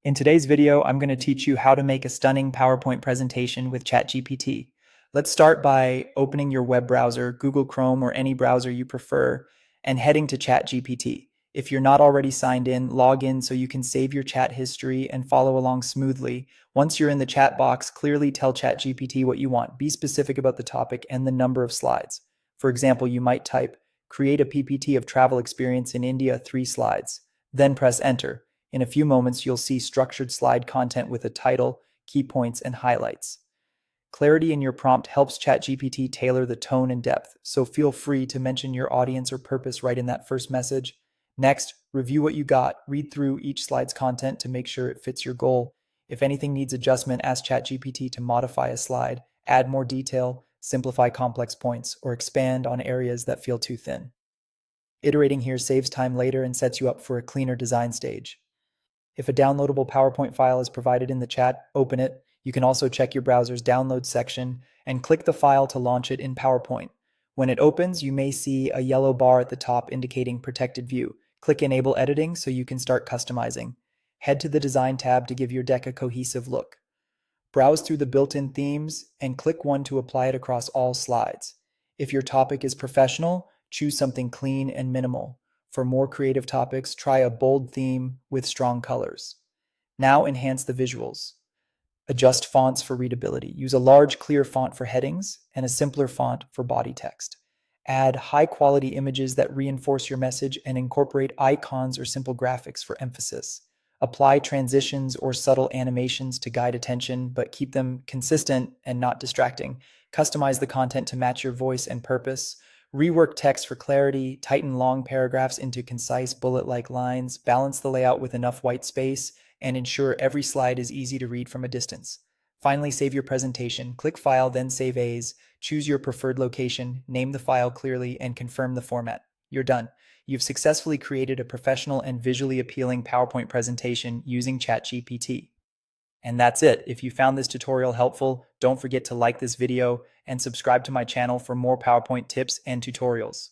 In today's video, I'm going to teach you how to make a stunning PowerPoint presentation with ChatGPT. Let's start by opening your web browser, Google Chrome or any browser you prefer, and heading to ChatGPT. If you're not already signed in, log in so you can save your chat history and follow along smoothly. Once you're in the chat box, clearly tell ChatGPT what you want. Be specific about the topic and the number of slides. For example, you might type, "Create a PPT of travel experience in India, 3 slides." Then press enter. In a few moments, you'll see structured slide content with a title, key points, and highlights. Clarity in your prompt helps ChatGPT tailor the tone and depth, so feel free to mention your audience or purpose right in that first message. Next, review what you got. Read through each slide's content to make sure it fits your goal. If anything needs adjustment, ask ChatGPT to modify a slide, add more detail, simplify complex points, or expand on areas that feel too thin. Iterating here saves time later and sets you up for a cleaner design stage. If a downloadable PowerPoint file is provided in the chat, open it. You can also check your browser's download section and click the file to launch it in PowerPoint. When it opens, you may see a yellow bar at the top indicating protected view. Click Enable Editing so you can start customizing. Head to the Design tab to give your deck a cohesive look. Browse through the built-in themes and click one to apply it across all slides. If your topic is professional, choose something clean and minimal. For more creative topics, try a bold theme with strong colors. Now enhance the visuals. Adjust fonts for readability. Use a large, clear font for headings and a simpler font for body text. Add high-quality images that reinforce your message and incorporate icons or simple graphics for emphasis. Apply transitions or subtle animations to guide attention, but keep them consistent and not distracting. Customize the content to match your voice and purpose. Rework text for clarity, tighten long paragraphs into concise bullet-like lines, balance the layout with enough white space, and ensure every slide is easy to read from a distance. Finally, save your presentation. Click File, then Save As. Choose your preferred location, name the file clearly, and confirm the format. You're done. You've successfully created a professional and visually appealing PowerPoint presentation using ChatGPT. And that's it. If you found this tutorial helpful, don't forget to like this video and subscribe to my channel for more PowerPoint tips and tutorials.